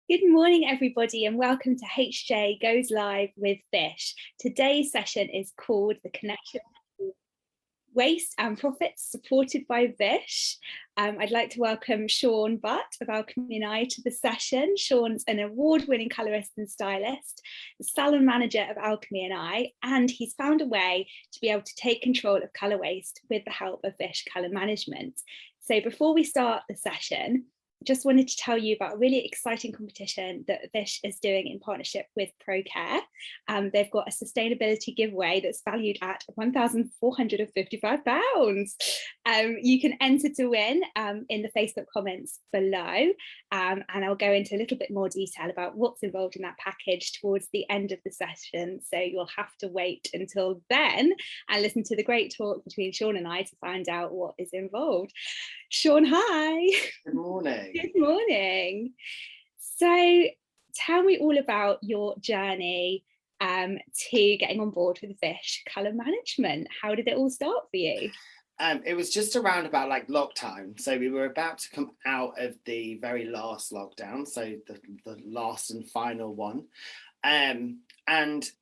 Good morning, everybody, and welcome to HJ Goes Live with Vish. Today's session is called The Connection Between Waste and Profits, supported by Vish. I'd like to welcome Sean Butt of Alchemy and I to the session. Sean's an award-winning colorist and stylist, the salon manager of Alchemy and I, and he's found a way to be able to take control of color waste with the help of Vish Colour Management. So before we start the session, just wanted to tell you about a really exciting competition that Vish is doing in partnership with Procare. They've got a sustainability giveaway that's valued at £1,455. You can enter to win in the Facebook comments below, and I'll go into a little bit more detail about what's involved in that package towards the end of the session, so you'll have to wait until then and listen to the great talk between Sean and I to find out what is involved. Sean, hi. Good morning. Good morning. So tell me all about your journey to getting on board with Vish Colour Management. How did it all start for you? It was just around about like lockdown. So we were about to come out of the very last lockdown, so the last and final one. And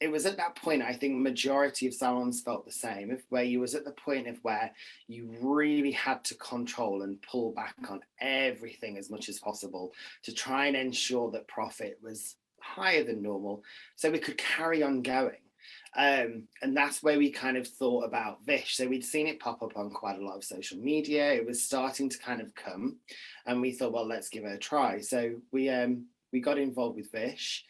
it was at that point, I think majority of salons felt the same, where you was at the point of where you really had to control and pull back on everything as much as possible to try and ensure that profit was higher than normal so we could carry on going. And that's where we kind of thought about Vish. So we'd seen it pop up on quite a lot of social media. It was starting to kind of come, and we thought, well, let's give it a try. So we got involved with Vish,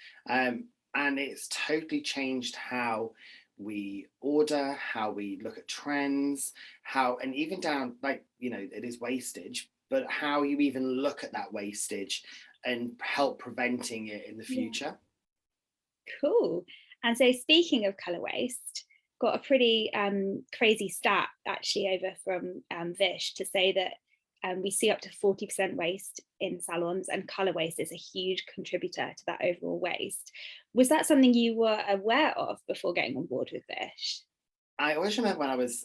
and it's totally changed how we order, how we look at trends, and even down, like, you know, it is wastage, but how you even look at that wastage and help preventing it in the future. Cool. And so speaking of colour waste, got a pretty crazy stat actually over from Vish to say that we see up to 40% waste in salons, and colour waste is a huge contributor to that overall waste. Was that something you were aware of before getting on board with Vish? I always remember when I was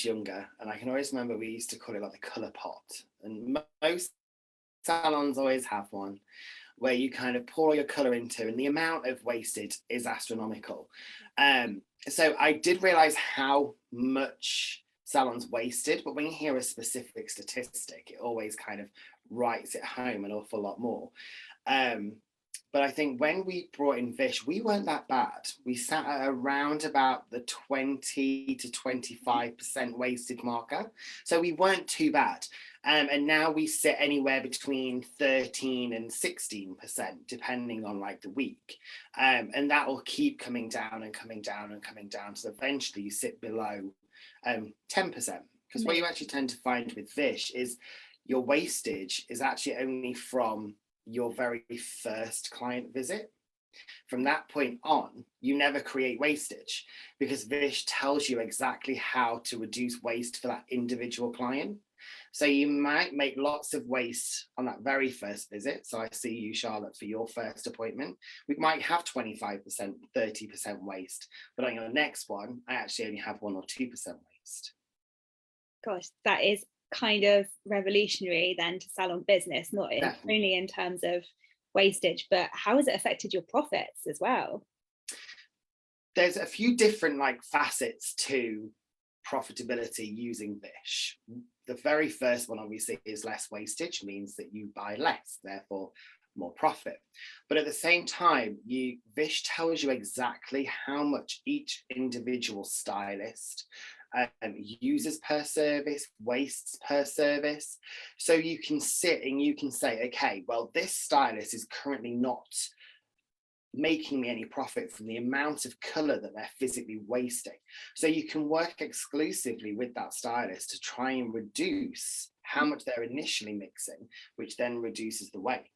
younger, and I can always remember we used to call it like the colour pot, and most salons always have one where you kind of pour your colour into, and the amount of wasted is astronomical. So I did realise how much salons wasted, but when you hear a specific statistic, it always kind of writes it home an awful lot more. But I think when we brought in Vish, we weren't that bad. We sat at around about the 20 to 25% wasted marker. So we weren't too bad. And now we sit anywhere between 13 and 16%, depending on like the week. And that will keep coming down and coming down and coming down. So eventually you sit below 10%. Because what you actually tend to find with Vish is your wastage is actually only from your very first client visit. From that point on, you never create wastage, because Vish tells you exactly how to reduce waste for that individual client. So you might make lots of waste on that very first visit. So I see you, Charlotte, for your first appointment. We might have 25%, 30% waste, but on your next one, I actually only have 1 or 2% waste. Gosh, that is kind of revolutionary then to salon business, not only in terms of wastage, but how has it affected your profits as well? There's a few different like facets to profitability using Vish. The very first one obviously is less wastage, means that you buy less, therefore more profit. But at the same time, Vish tells you exactly how much each individual stylist uses per service, wastes per service. So you can sit and you can say, okay, well, this stylist is currently not making me any profit from the amount of colour that they're physically wasting. So you can work exclusively with that stylist to try and reduce how much they're initially mixing, which then reduces the waste.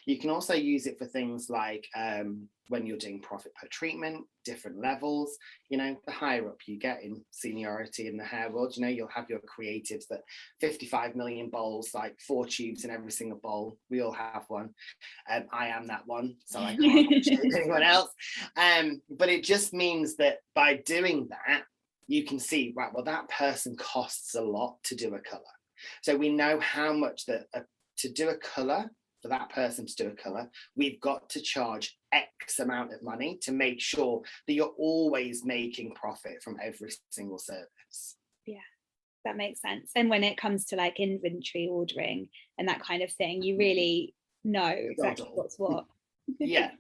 You can also use it for things like when you're doing profit per treatment, different levels. You know, the higher up you get in seniority in the hair world, you know, you'll have your creatives that 55 million bowls, like 4 tubes in every single bowl. We all have one. I am that one, so I can't show anyone else. But it just means that by doing that, you can see, right, well, that person costs a lot to do a colour. So we know how much that to do a colour for that person to do a colour, we've got to charge X amount of money to make sure that you're always making profit from every single service. Yeah, that makes sense. And when it comes to like inventory ordering and that kind of thing, you really know exactly what's what. Yeah,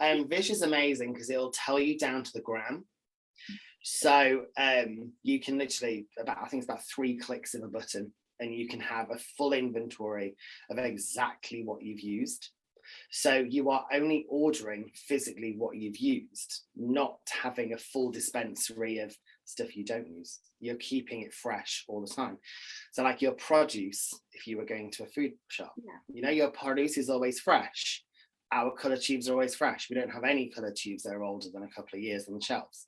Vish is amazing because it'll tell you down to the gram. So you can literally, I think it's about 3 clicks of a button, and you can have a full inventory of exactly what you've used. So you are only ordering physically what you've used, not having a full dispensary of stuff you don't use. You're keeping it fresh all the time. So like your produce, if you were going to a food shop, you know, your produce is always fresh. Our colour tubes are always fresh. We don't have any colour tubes that are older than a couple of years on the shelves.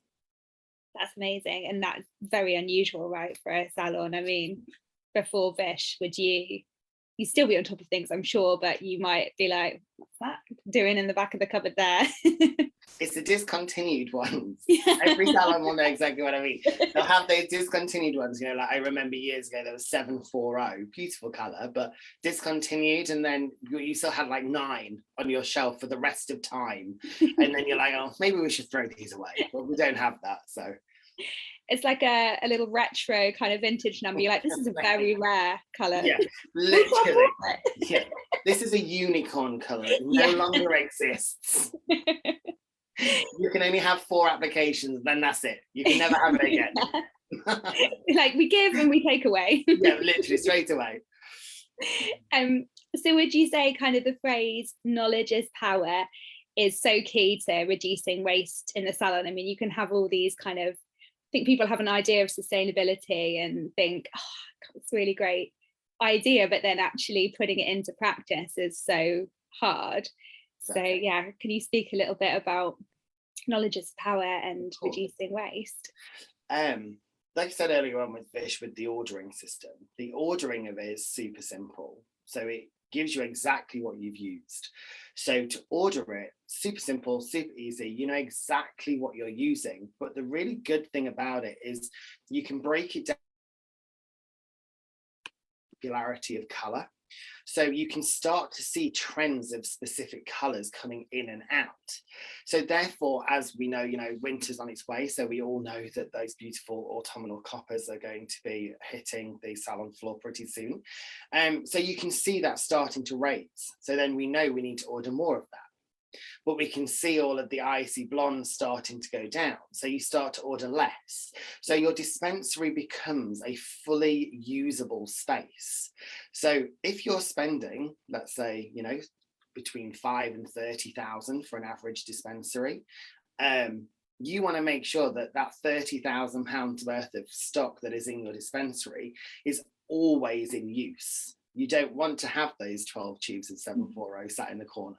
That's amazing. And that's very unusual, right, for a salon. I mean, before Vish, would you still be on top of things, I'm sure, but you might be like, what's that doing in the back of the cupboard there? It's the discontinued ones. Every salon will know exactly what I mean. They'll have those discontinued ones, you know, like I remember years ago there was 740, beautiful colour, but discontinued, and then you still had like 9 on your shelf for the rest of time. And then you're like, oh, maybe we should throw these away. But we don't have that, so. It's like a little retro kind of vintage number. You're like, this is a very rare colour. Yeah, literally. Yeah, this is a unicorn colour. It no longer exists. You can only have 4 applications, then that's it. You can never have it again. Like we give and we take away. Yeah, literally straight away. So would you say kind of the phrase knowledge is power is so key to reducing waste in the salon? I mean, you can have all these kind of, I think people have an idea of sustainability and think, oh, it's a really great idea, but then actually putting it into practice is so hard. Exactly. So yeah, can you speak a little bit about knowledge is power and reducing waste? Like I said earlier on with Vish, with the ordering system, the ordering of it is super simple. So it gives you exactly what you've used. So to order it, super simple, super easy, you know exactly what you're using. But the really good thing about it is you can break it down popularity of color. So you can start to see trends of specific colors coming in and out. So therefore, as we know, you know, winter's on its way. So we all know that those beautiful autumnal coppers are going to be hitting the salon floor pretty soon. So you can see that starting to raise. So then we know we need to order more of that. But we can see all of the icy blondes starting to go down. So you start to order less. So your dispensary becomes a fully usable space. So if you're spending, let's say, you know, between 5 and 30,000 for an average dispensary, you want to make sure that that £30,000 worth of stock that is in your dispensary is always in use. You don't want to have those 12 tubes of 740 sat in the corner.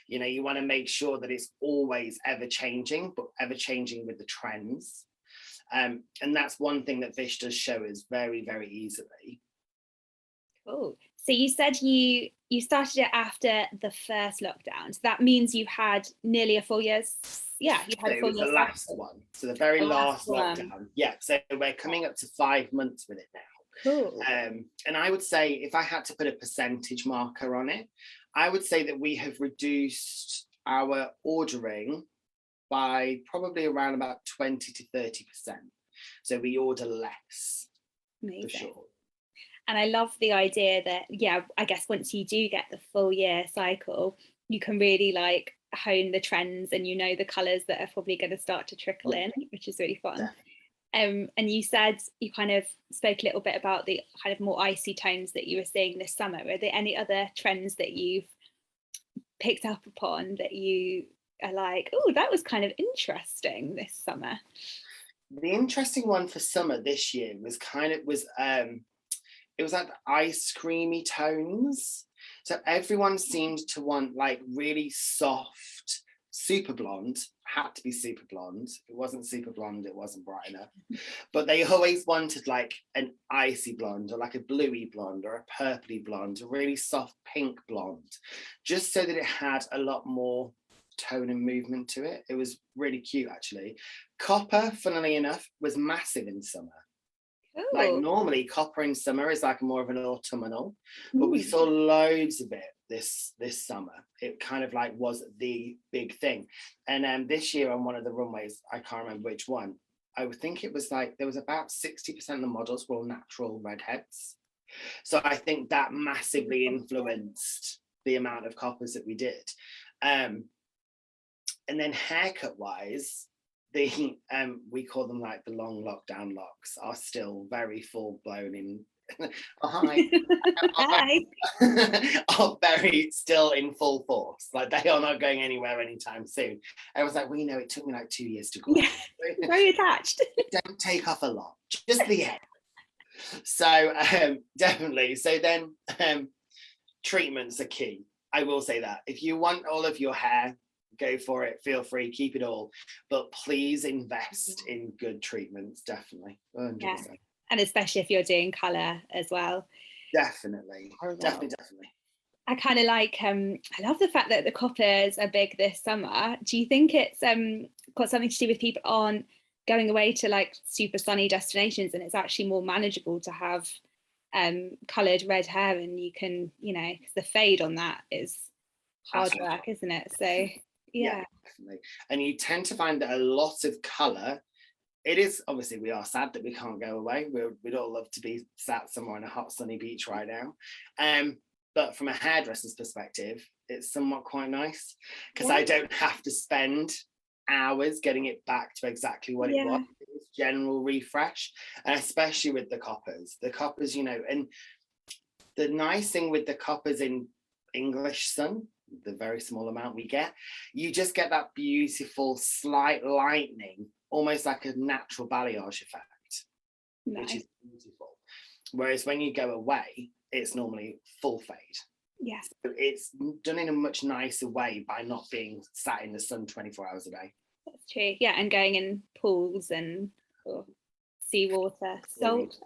You know, you want to make sure that it's always ever changing, but ever changing with the trends. And that's one thing that Vish does show us very, very easily. Cool. So you said you started it after the first lockdown. So that means you've had nearly a full year's. Yeah, you've had a full year. The last one. So the very last lockdown. Yeah. So we're coming up to 5 months with it now. Cool. And I would say, if I had to put a percentage marker on it, I would say that we have reduced our ordering by probably around about 20 to 30%. So we order less. Amazing. For sure. And I love the idea that, yeah, I guess once you do get the full year cycle, you can really like hone the trends and you know the colours that are probably going to start to trickle in, which is really fun. Definitely. And you said you kind of spoke a little bit about the kind of more icy tones that you were seeing this summer. Are there any other trends that you've picked up upon that you are like, oh, that was kind of interesting this summer? The interesting one for summer this year was it was like the ice creamy tones. So everyone seemed to want like really soft, super blonde. Had to be super blonde. If it wasn't super blonde, it wasn't bright enough. But they always wanted like an icy blonde or like a bluey blonde or a purpley blonde, a really soft pink blonde, just so that it had a lot more tone and movement to it. It was really cute, actually. Copper, funnily enough, was massive in summer. Like normally copper in summer is like more of an autumnal, but we saw loads of it this summer. It kind of like was the big thing. And this year on one of the runways, I can't remember which one, I would think it was like there was about 60% of the models were all natural redheads. So I think that massively influenced the amount of coppers that we did. And then haircut wise, the we call them like the long lockdown locks are still very full blown in oh, hi. Hi. Are very still in full force. Like they are not going anywhere anytime soon. I was like, well, you know, it took me like 2 years to grow. Yeah, very attached. Don't take off a lot, just the hair. So definitely. So then treatments are key. I will say that. If you want all of your hair, go for it. Feel free, keep it all. But please invest in good treatments, definitely. 100%. Yeah. And especially if you're doing colour as well. Definitely. Definitely. I kind of like, I love the fact that the coppers are big this summer. Do you think it's got something to do with people aren't going away to like super sunny destinations, and it's actually more manageable to have coloured red hair, and you can, you know, the fade on that is hard work, isn't it? So yeah, definitely. And you tend to find that a lot of colour, it is obviously, we are sad that we can't go away. We'd all love to be sat somewhere on a hot sunny beach right now. But from a hairdresser's perspective, it's somewhat quite nice because I don't have to spend hours getting it back to exactly what it was. It was general refresh, and especially with the coppers, you know. And the nice thing with the coppers in English sun, the very small amount we get, you just get that beautiful slight lightening, almost like a natural balayage effect, which is beautiful. Whereas when you go away, it's normally full fade. Yes. So it's done in a much nicer way by not being sat in the sun 24 hours a day. That's true. Yeah, and going in pools and seawater, salt.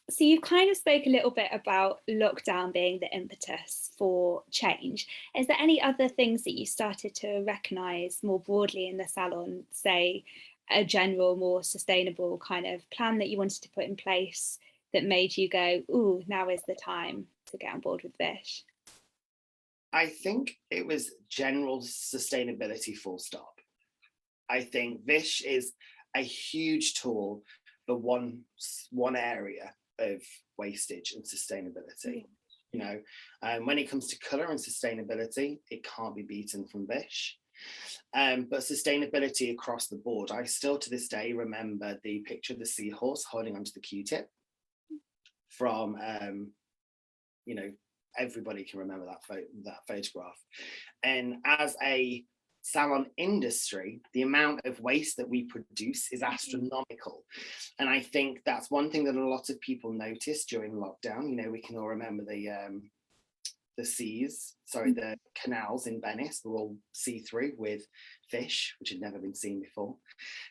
So you kind of spoke a little bit about lockdown being the impetus for change. Is there any other things that you started to recognise more broadly in the salon, say a general, more sustainable kind of plan that you wanted to put in place that made you go, ooh, now is the time to get on board with Vish? I think it was general sustainability, full stop. I think Vish is a huge tool for one area of wastage and sustainability. You know, when it comes to colour and sustainability, it can't be beaten from Vish. But sustainability across the board, I still to this day remember the picture of the seahorse holding onto the Q-tip from, you know, everybody can remember that photograph. And as a salon industry, the amount of waste that we produce is astronomical. And I think that's one thing that a lot of people noticed during lockdown. You know, we can all remember the canals in Venice were all see-through with fish, which had never been seen before.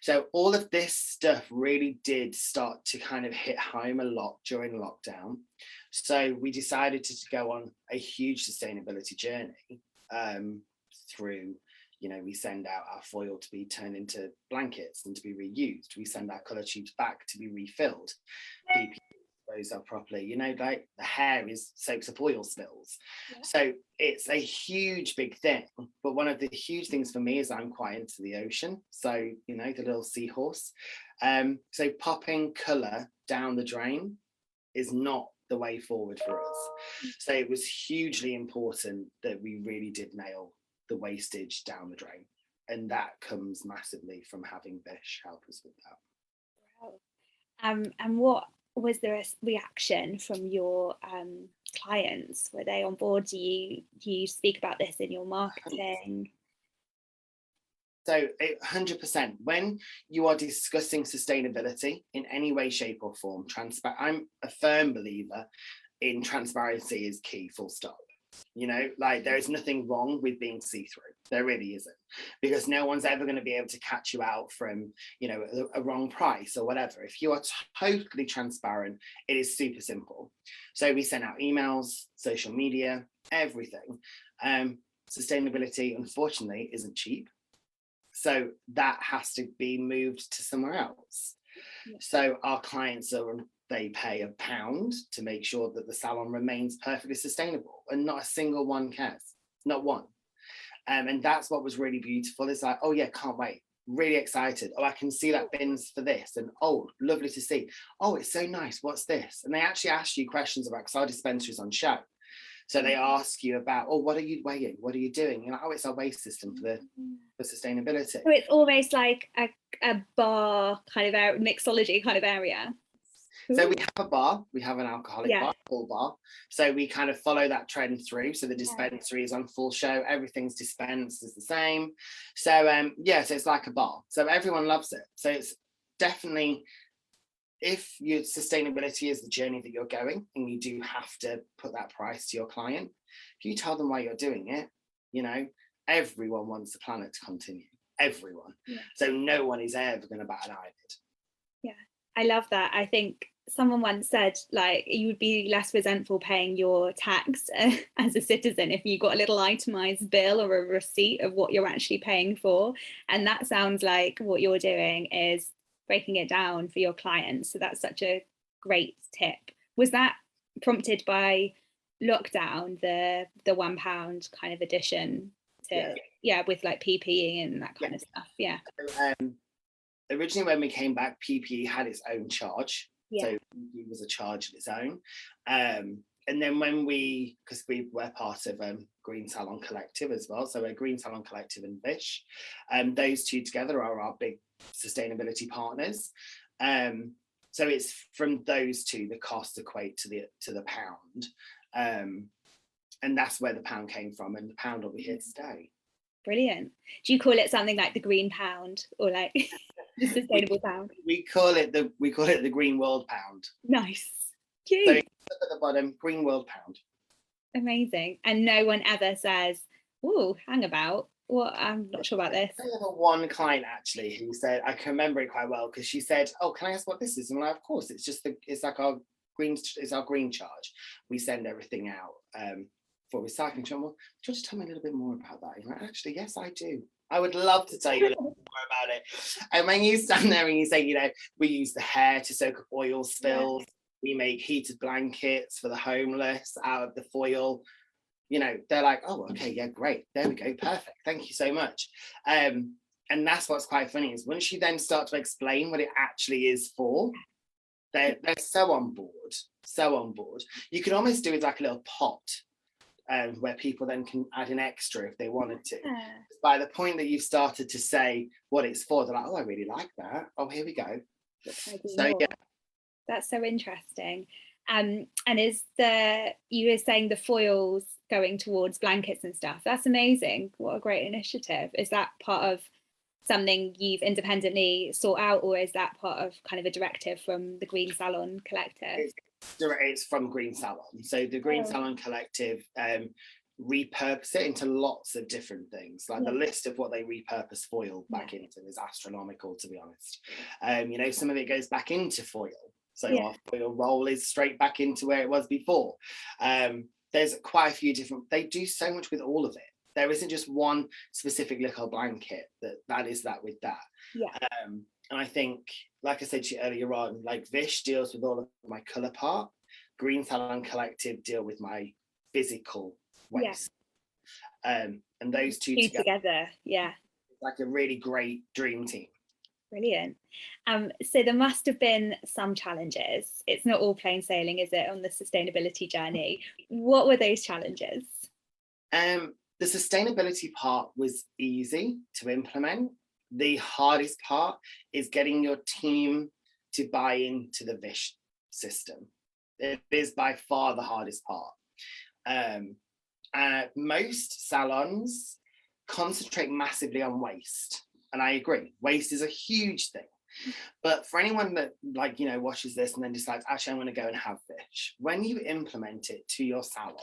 So all of this stuff really did start to kind of hit home a lot during lockdown. So we decided to go on a huge sustainability journey through, you know, we send out our foil to be turned into blankets and to be reused. We send our colour tubes back to be refilled. Those are properly, you know, like the hair is soaks up oil spills. So it's a huge big thing. But one of the huge things for me is I'm quite into the ocean. So, you know, the little seahorse. So popping colour down the drain is not the way forward for us. So it was hugely important that we really did nail the wastage down the drain. And that comes massively from having Vish help us with that. And what was the reaction from your clients? Were they on board? Do you speak about this in your marketing? So 100%, when you are discussing sustainability in any way, shape or form, I'm a firm believer in transparency is key, full stop. You know, like there is nothing wrong with being see-through. There really isn't, because no one's ever going to be able to catch you out from, you know, a wrong price or whatever. If you are totally transparent, it is super simple. So we send out emails, social media, everything. Sustainability, unfortunately, isn't cheap. So that has to be moved to somewhere else. So our clients are they pay £1 to make sure that the salon remains perfectly sustainable, and not a single one cares, not one. And that's what was really beautiful. It's like, oh yeah, can't wait, really excited. Oh, I can see that bins for this, and oh, lovely to see. Oh, it's so nice, what's this? And they actually ask you questions about, because our dispensary is on show, so they ask you about, oh, what are you weighing, what are you doing? You're like, oh, it's our waste system for sustainability. So it's almost like a bar kind of mixology kind of area. So we have a bar, we have an alcoholic bar, full bar. So we kind of follow that trend through. So the dispensary is on full show, everything's dispensed is the same. So yeah, so it's like a bar. So everyone loves it. So it's definitely, if your sustainability is the journey that you're going, and you do have to put that price to your client, if you tell them why you're doing it, you know, everyone wants the planet to continue. Everyone. So no one is ever going to bat an eyelid. Yeah, I love that. I think someone once said, like, you would be less resentful paying your tax as a citizen if you got a little itemized bill or a receipt of what you're actually paying for. And that sounds like what you're doing is breaking it down for your clients. So that's such a great tip. Was that prompted by lockdown, the £1 kind of addition to with like PPE and that kind of stuff? So, originally when we came back, PPE had its own charge. So it was a charge of its own. And then when because we were part of Green Salon Collective as well, so we're Green Salon Collective and Vish, those two together are our big sustainability partners. So it's from those two, the costs equate to the pound, and that's where the pound came from, and the pound will be here to stay. Brilliant. Do you call it something like the green pound, or like the sustainable pound? We call it the Green World Pound. Nice. Cute. So at the bottom, Green World Pound. Amazing. And no one ever says, "Oh, hang about. Well, I'm not sure about this." I have one client actually who said, I can remember it quite well, because she said, "Oh, can I ask what this is?" And I'm like, of course, it's like our green charge. We send everything out for recycling. She went, well, do you want to tell me a little bit more about that? And I'm like, actually, yes, I do. I would love to tell you a little bit more about it. And when you stand there and you say, you know, we use the hair to soak up oil spills, we make heated blankets for the homeless out of the foil, you know, they're like, oh, okay, yeah, great, there we go, perfect, thank you so much. And that's what's quite funny, is once you then start to explain what it actually is for, they're so on board. You could almost do it like a little pot, where people then can add an extra if they wanted to. By the point that you've started to say what it's for, they're like, oh, I really like that. Oh, here we go. So yeah, that's so interesting. And you were saying the foils going towards blankets and stuff. That's amazing. What a great initiative. Is that part of something you've independently sought out, or is that part of kind of a directive from the Green Salon Collective? It's from Green Salon. So the Green Salon Collective repurpose it into lots of different things. Like the list of what they repurpose foil back into is astronomical, to be honest. You know, some of it goes back into foil. So our foil roll is straight back into where it was before. There's quite a few different, they do so much with all of it. There isn't just one specific little blanket that is that with that. And I think, like I said to you earlier on, like Vish deals with all of my colour part, Green Salon Collective deal with my physical waste. And those two together, it's like a really great dream team. Brilliant. So there must have been some challenges. It's not all plain sailing, is it, on the sustainability journey? What were those challenges? The sustainability part was easy to implement. The hardest part is getting your team to buy into the Vish system. It is by far the hardest part. Most salons concentrate massively on waste. And I agree, waste is a huge thing. But for anyone that, like, you know, watches this and then decides, actually, I'm going to go and have Vish, when you implement it to your salon,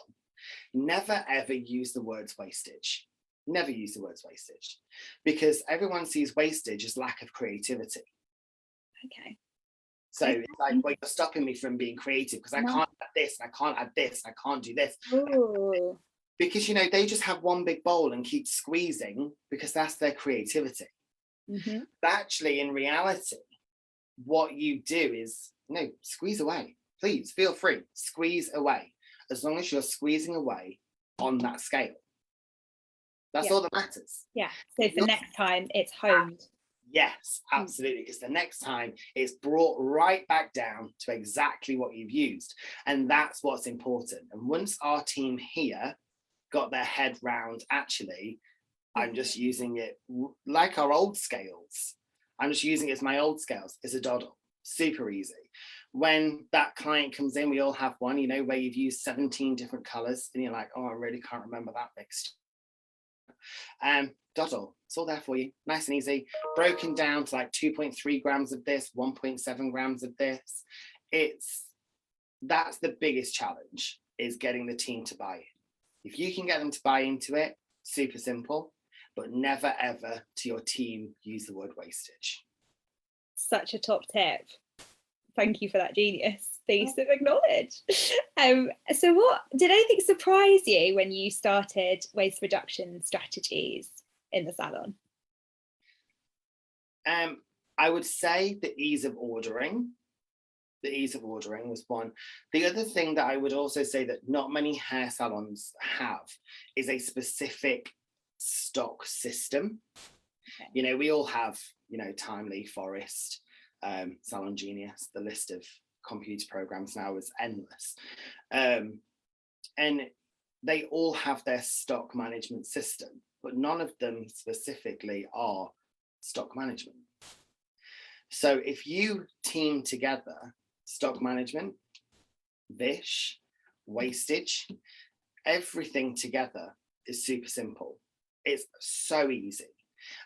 never ever use the words wastage. Never use the words wastage, because everyone sees wastage as lack of creativity. Okay. So it's like, well, you're stopping me from being creative because I can't add this, and I can't add this, and I can't do this. Ooh. Because, you know, they just have one big bowl and keep squeezing because that's their creativity. But actually, in reality, what you do is no, squeeze away. Please feel free, squeeze away. As long as you're squeezing away on that scale. That's all that matters. Yeah. So for next time, it's honed. Yes, absolutely. Because the next time it's brought right back down to exactly what you've used. And that's what's important. And once our team here got their head round, actually, I'm just using it like our old scales. I'm just using it as my old scales. It's a doddle, super easy. When that client comes in, we all have one, you know, where you've used 17 different colors and you're like, oh, I really can't remember that mixture. Doddle, it's all there for you, nice and easy, broken down to like 2.3 grams of this, 1.7 grams of this. That's the biggest challenge, is getting the team to buy in. If you can get them to buy into it, super simple, but never ever to your team use the word wastage. Such a top tip. Thank you for that genius piece of acknowledge. So what did anything surprise you when you started waste reduction strategies in the salon? I would say the ease of ordering. The ease of ordering was one. The other thing that I would also say that not many hair salons have is a specific stock system. Okay. You know, we all have, you know, Timely, Forest, Salon Genius. The list of computer programs now is endless. And they all have their stock management system, but none of them specifically are stock management. So if you team together stock management, Vish, wastage, everything together is super simple. It's so easy.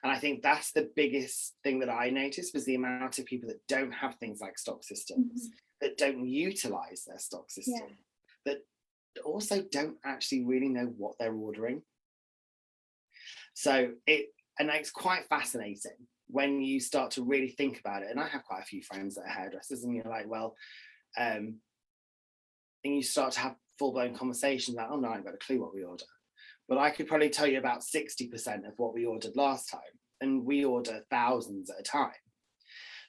And I think that's the biggest thing that I noticed, was the amount of people that don't have things like stock systems, that don't utilize their stock system, that also don't actually really know what they're ordering. So it's quite fascinating when you start to really think about it. And I have quite a few friends that are hairdressers, and you're like, well, and you start to have full-blown conversations like, oh no, I haven't got a clue what we order. But I could probably tell you about 60% of what we ordered last time, and we order thousands at a time.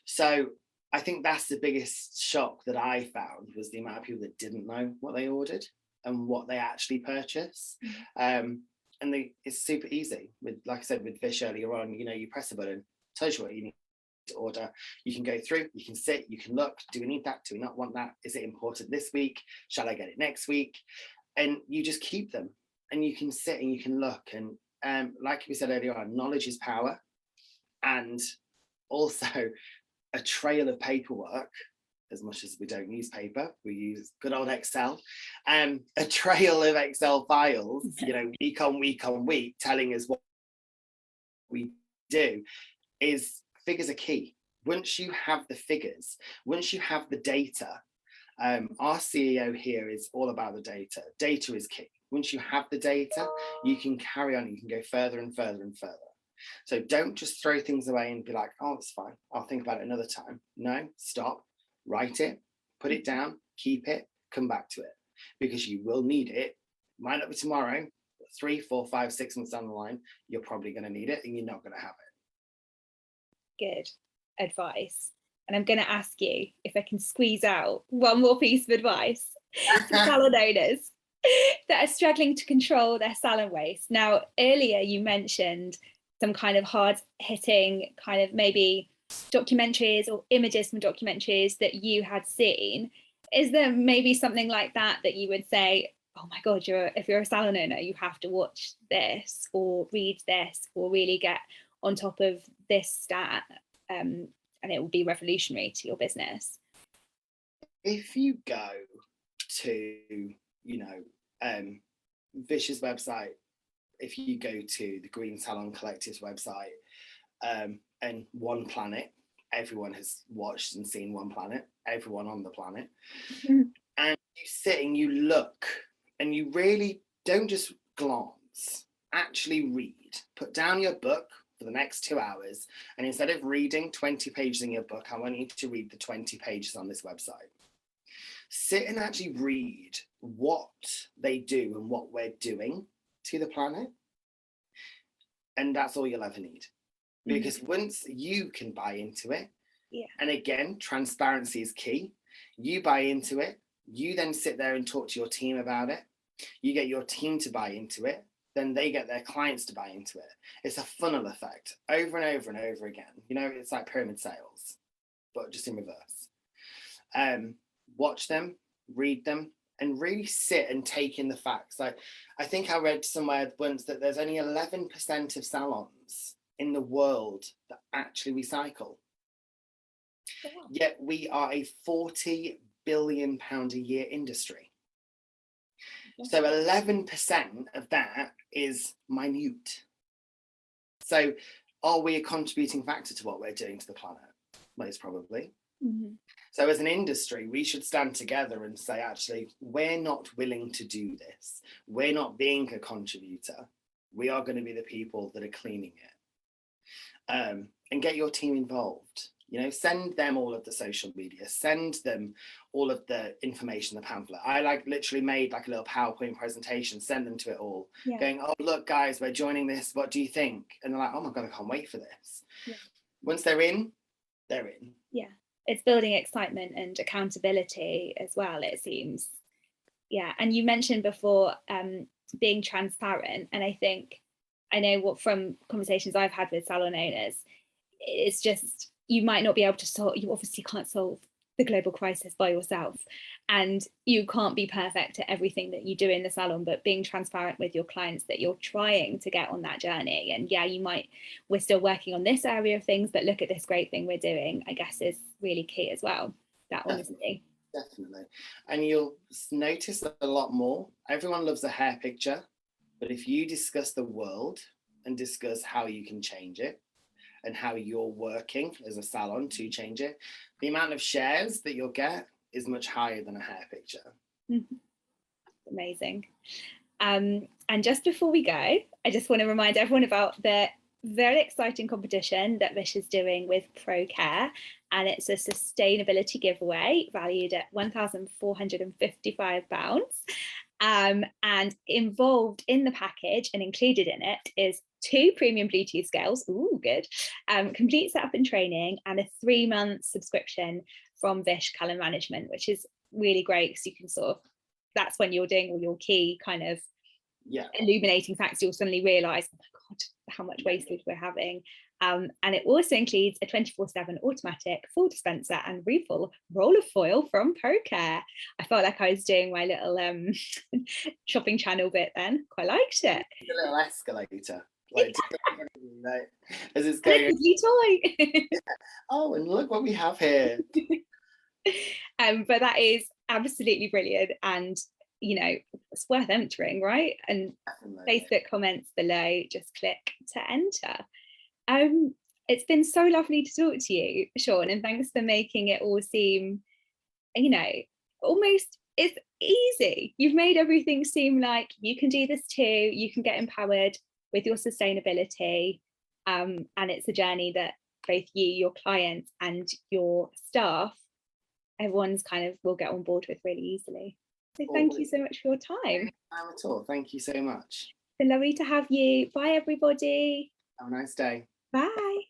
So I think that's the biggest shock that I found, was the amount of people that didn't know what they ordered and what they actually purchase. And it's super easy. With, like I said, with Vish earlier on, you know, you press a button, tells you what you need to order. You can go through, you can sit, you can look, do we need that? Do we not want that? Is it important this week? Shall I get it next week? And you just keep them, and you can sit and you can look. And like we said earlier on, knowledge is power. And also a trail of paperwork, as much as we don't use paper, we use good old Excel, a trail of Excel files, you know, week on week on week, telling us what we do. Is figures are key. Once you have the figures, once you have the data, our CEO here is all about the data. Data is key. Once you have the data, you can carry on, you can go further and further and further. So don't just throw things away and be like, oh, it's fine, I'll think about it another time. No, stop, write it, put it down, keep it, come back to it, because you will need it. Might not be tomorrow, but 3, 4, 5, 6 months down the line, you're probably going to need it, and you're not going to have it. Good advice. And I'm going to ask you if I can squeeze out one more piece of advice to salon owners that are struggling to control their salon waste. Now, earlier you mentioned some kind of hard-hitting kind of maybe documentaries or images from documentaries that you had seen. Is there maybe something like that that you would say, oh my God, if you're a salon owner, you have to watch this or read this or really get on top of this stat, and it will be revolutionary to your business? If you go to, you know, Vish's website, if you go to the Green Salon Collective's website, and One Planet, everyone has watched and seen One Planet, everyone on the planet, and you sit and you look, and you really don't just glance, actually read. Put down your book for the next 2 hours, and instead of reading 20 pages in your book, I want you to read the 20 pages on this website. Sit and actually read what they do and what we're doing to the planet, and that's all you'll ever need. Because once you can buy into it, and again, transparency is key. You buy into it. You then sit there and talk to your team about it. You get your team to buy into it. Then they get their clients to buy into it. It's a funnel effect over and over and over again. You know, it's like pyramid sales, but just in reverse. Watch them, read them, and really sit and take in the facts. Like, I think I read somewhere once that there's only 11% of salons in the world that actually recycle. Wow. Yet we are a £40 billion a year industry. So 11% of that is minute. So are we a contributing factor to what we're doing to the planet? Most probably. Mm-hmm. So as an industry, we should stand together and say, actually, we're not willing to do this. We're not being a contributor. We are going to be the people that are cleaning it. And get your team involved. You know, send them all of the social media, send them all of the information, the pamphlet. I literally made like a little PowerPoint presentation, send them to it all, going, oh, look, guys, we're joining this. What do you think? And they're like, oh my God, I can't wait for this. Yeah. Once they're in, they're in. Yeah. It's building excitement and accountability as well, it seems. Yeah. And you mentioned before being transparent. And I think, I know what from conversations I've had with salon owners, it's just, you might not be able to solve, you obviously can't solve the global crisis by yourself, and you can't be perfect at everything that you do in the salon, but being transparent with your clients that you're trying to get on that journey. And yeah, we're still working on this area of things, but look at this great thing we're doing, I guess is really key as well, that honesty. Definitely. And you'll notice a lot more. Everyone loves a hair picture, but if you discuss the world and discuss how you can change it, and how you're working as a salon to change it, the amount of shares that you'll get is much higher than a hair picture. Mm-hmm. Amazing. And just before we go, I just want to remind everyone about the very exciting competition that Vish is doing with Procare, and it's a sustainability giveaway valued at £1,455. And involved in the package and included in it is 2 premium Bluetooth scales, ooh, good, complete setup and training, and a 3-month subscription from Vish Colour Management, which is really great because you can that's when you're doing all your key kind of illuminating facts, you'll suddenly realise, oh my God, how much wastage we're having. And it also includes a 24/7 automatic foil dispenser and refill roll of foil from Procare. I felt like I was doing my little shopping channel bit then. Quite liked it. It's a little escalator. Like, as it's going. Toy. Oh, and look what we have here. But that is absolutely brilliant, and you know, it's worth entering, right? And Facebook comments below, just click to enter. It's been so lovely to talk to you, Sean, and thanks for making it all seem, you know, almost, it's easy. You've made everything seem like you can do this too, you can get empowered with your sustainability, and it's a journey that both you, your clients, and your staff, everyone's kind of will get on board with really easily. So thank you so much for your time. Not at all. Thank you so much. It's been lovely to have you. Bye, everybody. Have a nice day. Bye.